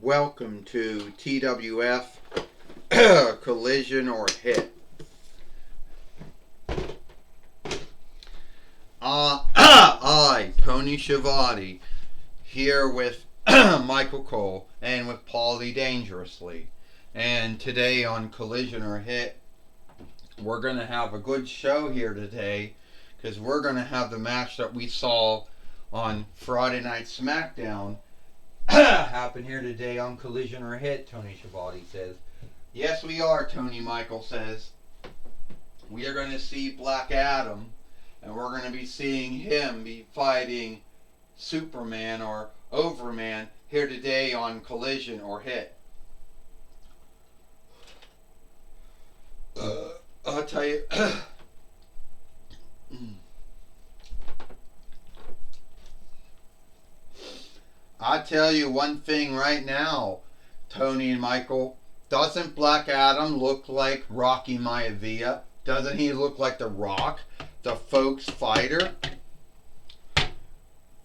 Welcome to TWF Collision or Hit. I, Tony Schiavone, here with Michael Cole and with Paulie Dangerously. And today on Collision or Hit, we're going to have a good show here today because we're going to have the match that we saw on Friday Night SmackDown happen here today on Collision or Hit, Tony Schiavone says. Yes, we are, Tony Michael says. We are going to see Black Adam, and we're going to be seeing him be fighting Superman or Overman here today on Collision or Hit. I'll tell you. I tell you one thing right now, Tony and Michael. Doesn't Black Adam look like Rocky Maivia? Doesn't he look like The Rock, the folks fighter?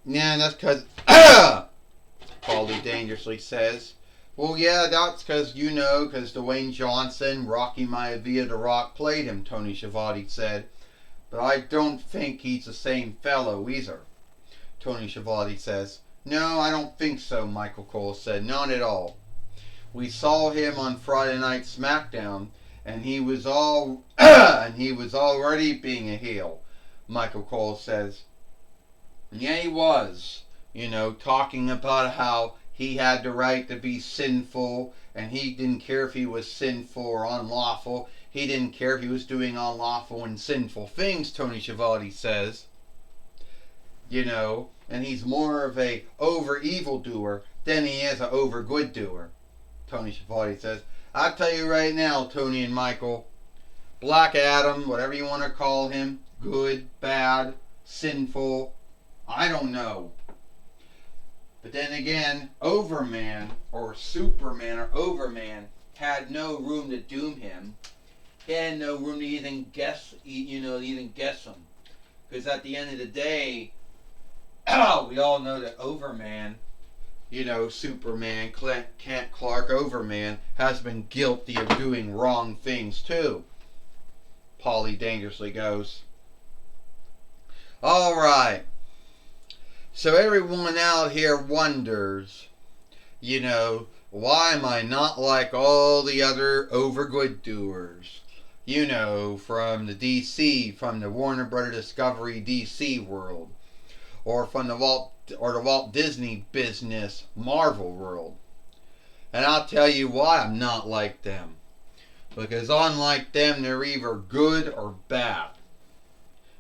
Yeah, that's because Paulie Dangerously says. Well, yeah, that's because because Dwayne Johnson, Rocky Maivia, The Rock played him, Tony Schiavone said. But I don't think he's the same fellow either, Tony Schiavone says. No, I don't think so, Michael Cole said. Not at all. We saw him on Friday Night SmackDown, and he was already being a heel, Michael Cole says. Yeah, he was. Talking about how he had the right to be sinful, and he didn't care if he was sinful or unlawful. He didn't care if he was doing unlawful and sinful things, Tony Schiavone says. And he's more of a over evil doer than he is a over good doer, Tony Schiavone says. I'll tell you right now, Tony and Michael, Black Adam, whatever you want to call him, good, bad, sinful, I don't know. But then again, Overman or Superman or Overman had no room to doom him. He had no room to even guess him. Because at the end of the day, we all know that Overman, Superman, Kent Clark Overman, has been guilty of doing wrong things too. Paulie Dangerously goes. Alright. So everyone out here wonders, why am I not like all the other over good doers? From the DC, from the Warner Brothers Discovery DC world. Or from the Walt Disney business Marvel world. And I'll tell you why I'm not like them. Because unlike them, they're either good or bad.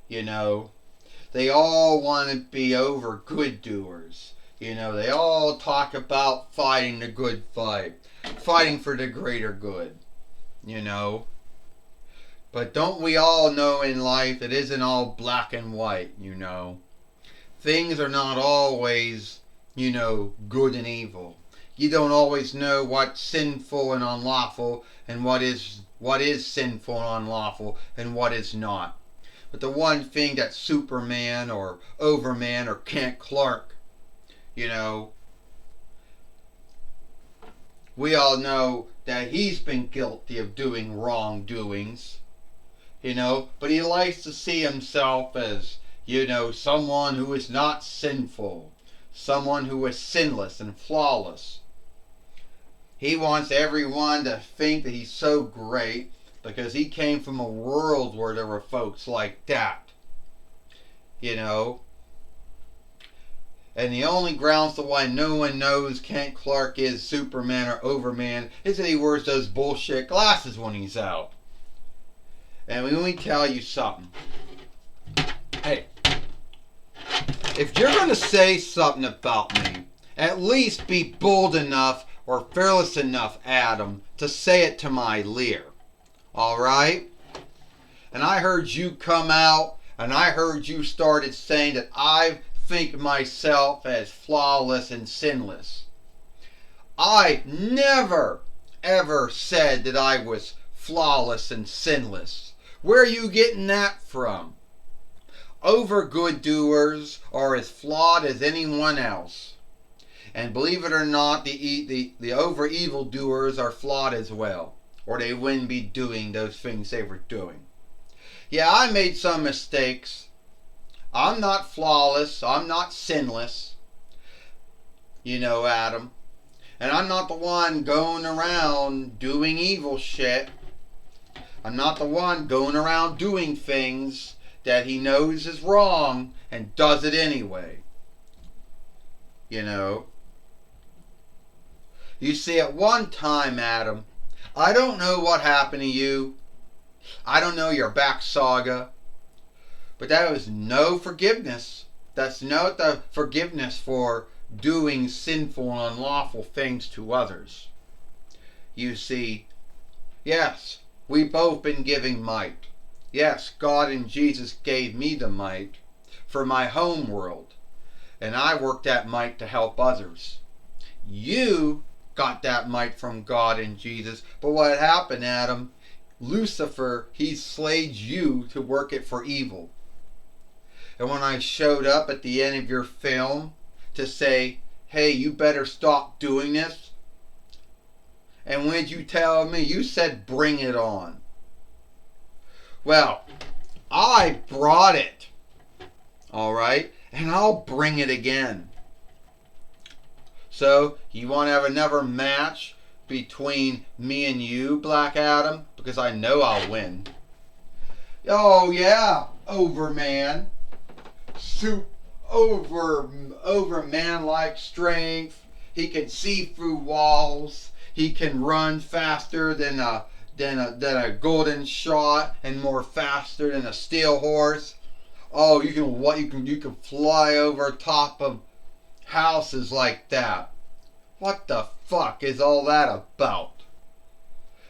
They all want to be over good doers. They all talk about fighting the good fight. Fighting for the greater good. But don't we all know in life it isn't all black and white, Things are not always, good and evil. You don't always know what's sinful and unlawful and what is sinful and unlawful and what is not. But the one thing that Superman or Overman or Kent Clark, we all know that he's been guilty of doing wrongdoings, but he likes to see himself as someone who is not sinful, someone who is sinless and flawless. He wants everyone to think that he's so great because he came from a world where there were folks like that. And the only grounds to why no one knows Kent Clark is Superman or Overman is that he wears those bullshit glasses when he's out. And let me tell you something. Hey, if you're going to say something about me, at least be bold enough or fearless enough, Adam, to say it to my ear. Alright? And I heard you come out, and I heard you started saying that I think myself as flawless and sinless. I never, ever said that I was flawless and sinless. Where are you getting that from? Over good doers are as flawed as anyone else. And believe it or not, the over evildoers are flawed as well, or they wouldn't be doing those things they were doing. Yeah, I made some mistakes. I'm not flawless. I'm not sinless. You know, Adam. And I'm not the one going around doing evil shit. I'm not the one going around doing things that he knows is wrong and does it anyway. You know. You see, at one time, Adam, I don't know what happened to you. I don't know your back saga. But that was no forgiveness. That's not the forgiveness for doing sinful and unlawful things to others. You see, yes, we've both been giving might. Yes, God and Jesus gave me the might for my home world. And I worked that might to help others. You got that might from God and Jesus. But what happened, Adam? Lucifer, he slayed you to work it for evil. And when I showed up at the end of your film to say, hey, you better stop doing this. And when did you tell me? You said, bring it on. Well, I brought it. All right? And I'll bring it again. So, you want to have another match between me and you, Black Adam? Because I know I'll win. Oh, yeah, Overman. Over man-like strength. He can see through walls. He can run faster than a golden shot and more faster than a steel horse. Oh, you can fly over top of houses like that. What the fuck is all that about?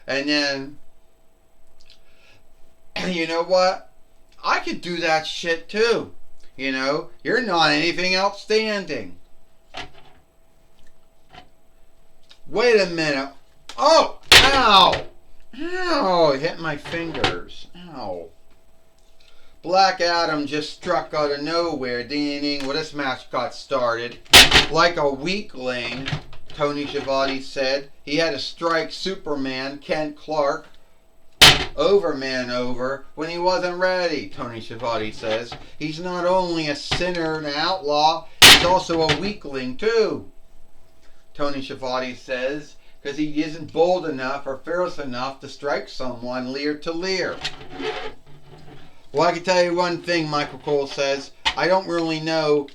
And then, you know what? I could do that shit too. You know, you're not anything outstanding. Wait a minute. Oh, ow. Ow, it hit my fingers. Ow. Black Adam just struck out of nowhere. Ding, ding, well, this match got started. Like a weakling, Tony Schiavone said. He had to strike Superman, Kent Clark, Overman over when he wasn't ready, Tony Schiavone says. He's not only a sinner and an outlaw, he's also a weakling too, Tony Schiavone says, because he isn't bold enough or fearless enough to strike someone leer to leer. Well, I can tell you one thing, Michael Cole says. I don't really know,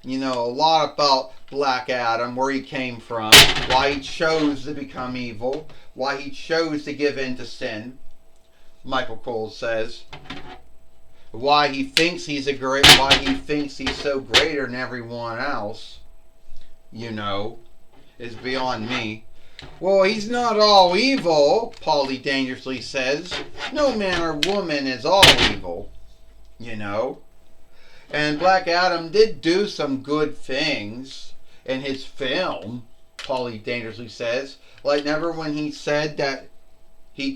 a lot about Black Adam, where he came from, why he chose to become evil, why he chose to give in to sin. Michael Cole says. Why he thinks he's why he thinks he's so greater than everyone else, is beyond me. Well, he's not all evil, Paulie dangerously says. No man or woman is all evil, And Black Adam did do some good things in his film, Paulie dangerously says. Like, never when he said that he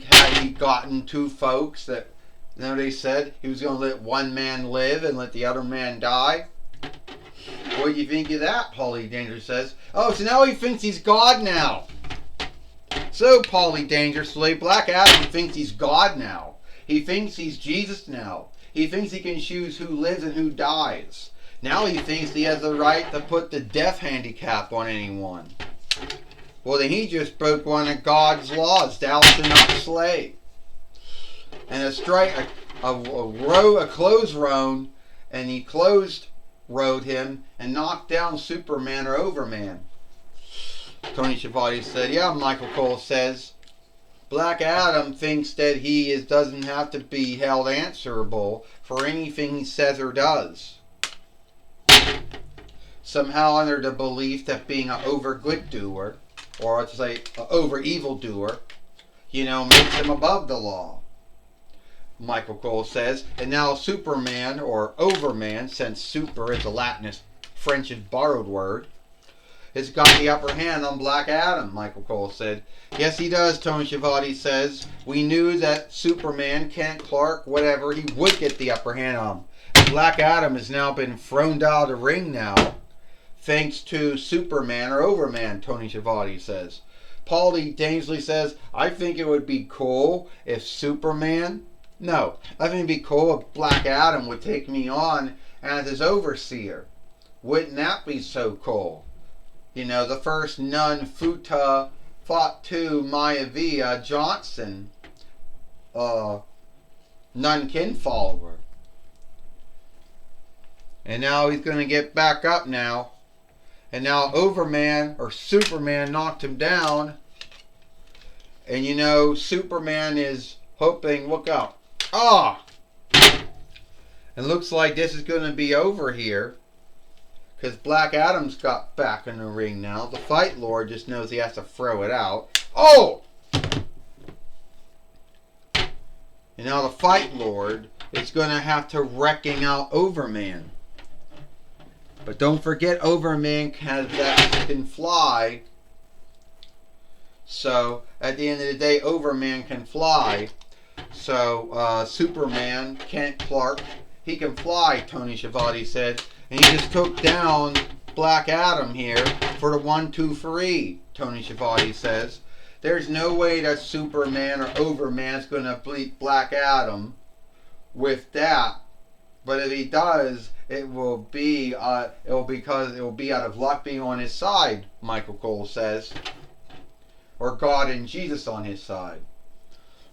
gotten two folks that, they said he was going to let one man live and let the other man die. What do you think of that, Paulie Danger says? Oh, so now he thinks he's God now. So, Paulie Dangerously, Black Adam thinks he's God now. He thinks he's Jesus now. He thinks he can choose who lives and who dies. Now he thinks he has the right to put the death handicap on anyone. Well, then he just broke one of God's laws, thou shalt not slay. And a close road, and he rode him and knocked down Superman or Overman. Tony Schiavone said, yeah, Michael Cole says, Black Adam thinks that he doesn't have to be held answerable for anything he says or does. Somehow under the belief that being an over good doer, or to say an over evil doer, makes him above the law. Michael Cole says, and now Superman, or Overman, since super is a Latin French borrowed word, has got the upper hand on Black Adam, Michael Cole said. Yes, he does, Tony Schiavone says. We knew that Superman, Kent Clark, whatever, he would get the upper hand on him. Black Adam has now been thrown out of the ring now. thanks to Superman or Overman, Tony Schiavone says. Paulie Dangerously says, I think it would be cool if Superman... No, I think it'd be cool if Black Adam would take me on as his overseer. Wouldn't that be so cool? You know, the first nun Futa fought to Maivia Johnson, Nunkin follower. And now he's going to get back up now. And now Overman or Superman knocked him down. And you know, Superman is hoping, look out. Ah! It looks like this is going to be over here. Because Black Adam's got back in the ring now. The Fight Lord just knows he has to throw it out. Oh! And now the Fight Lord is going to have to wrecking out Overman. But don't forget, Overman can fly. So, at the end of the day, Overman can fly. So, Superman, Kent Clark, he can fly, Tony Schiavone said. And he just took down Black Adam here for the 1-2-3, Tony Schiavone says. There's no way that Superman or Overman is going to beat Black Adam with that. But if he does, it will be because it will be out of luck being on his side, Michael Cole says. Or God and Jesus on his side.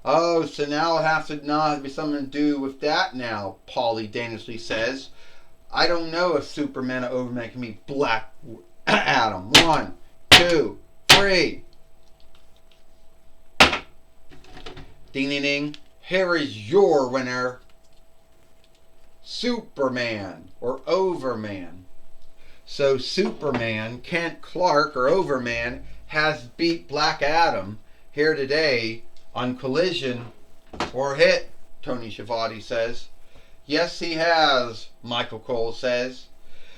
Oh, so now it has to not be something to do with that now, Paulie Dangerously says. I don't know if Superman or Overman can be Black Adam. 1, 2, 3. Ding ding ding. Here is your winner. Superman or Overman. So Superman, Kent Clark or Overman, has beat Black Adam here today on Collision or Hit, Tony Schiavone says. Yes, he has, Michael Cole says.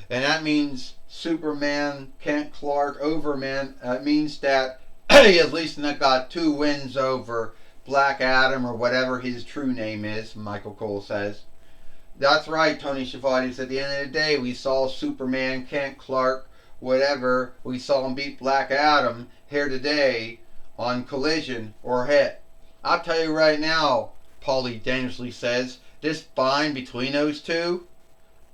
And that means Superman, Kent Clark, Overman. That means that he at least got 2 wins over Black Adam or whatever his true name is, Michael Cole says. That's right, Tony Schiavone. At the end of the day, we saw Superman, Kent Clark, whatever. We saw him beat Black Adam here today on Collision or Hit. I'll tell you right now, Paulie Dangerously says, this bind between those two,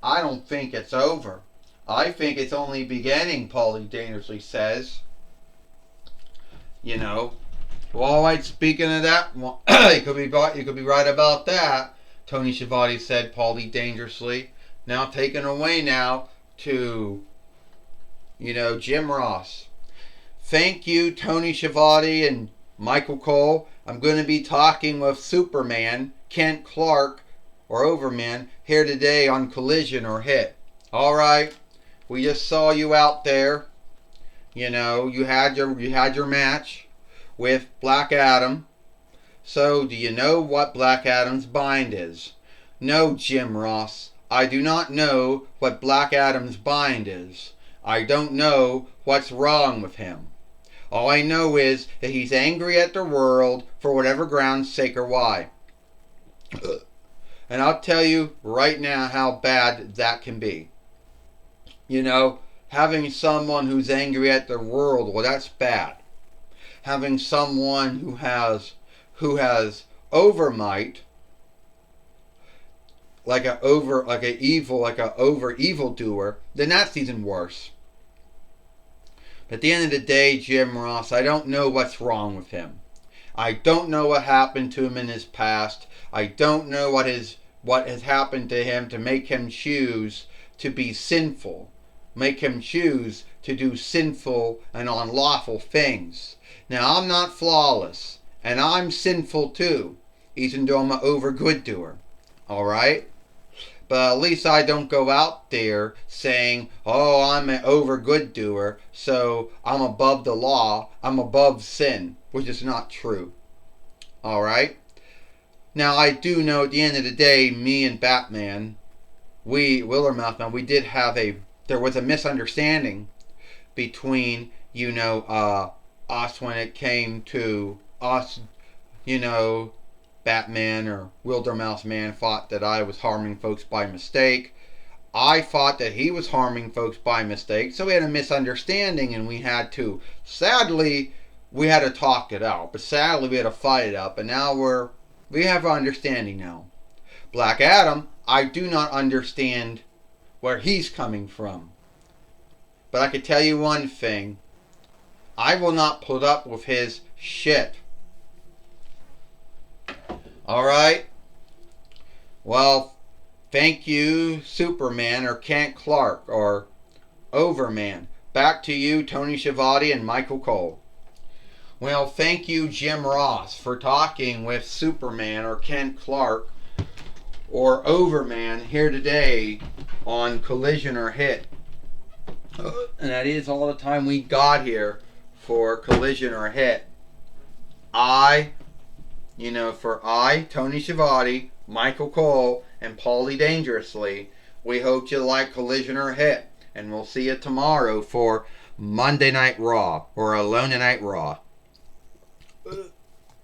I don't think it's over. I think it's only beginning, Paulie Dangerously says. You know. Well, right, speaking of that, well, you could be right about that. Tony Schiavone said, Paulie Dangerously. Now taken away now to, you know, Jim Ross. Thank you, Tony Schiavone and Michael Cole. I'm going to be talking with Superman, Kent Clark, or Overman here today on Collision or Hit. Alright, we just saw you out there. You know, you had your match with Black Adam. So, do you know what Black Adam's bind is? No, Jim Ross. I do not know what Black Adam's bind is. I don't know what's wrong with him. All I know is that he's angry at the world for whatever grounds, sake or why. And I'll tell you right now how bad that can be. You know, having someone who's angry at the world, well, that's bad. Having someone who has overmight, like a evildoer, then that's even worse. But at the end of the day, Jim Ross, I don't know what's wrong with him. I don't know what happened to him in his past. I don't know what has happened to him to make him choose to be sinful, make him choose to do sinful and unlawful things. Now, I'm not flawless. And I'm sinful too, even though I'm an over good doer. Alright? But at least I don't go out there saying, oh, I'm an over good doer, so I'm above the law, I'm above sin, which is not true. Alright? Now, I do know at the end of the day, me and Batman, Willermouth, we did have there was a misunderstanding between, you know, us when it came to us, you know, Batman or Wildermouse Man thought that I was harming folks by mistake. I thought that he was harming folks by mistake, so we had a misunderstanding, and we had to, sadly, we had to talk it out. But sadly, we had to fight it out. But now we have an understanding now. Black Adam, I do not understand where he's coming from. But I can tell you one thing. I will not put up with his shit. Alright? Well, thank you, Superman, or Kent Clark, or Overman. Back to you, Tony Schiavone and Michael Cole. Well, thank you, Jim Ross, for talking with Superman, or Kent Clark, or Overman here today on Collision or Hit. And that is all the time we got here for Collision or Hit. Tony Schiavone, Michael Cole, and Paulie Dangerously, we hope you like Collision or Hit. And we'll see you tomorrow for Monday Night Raw, or Alone Night Raw.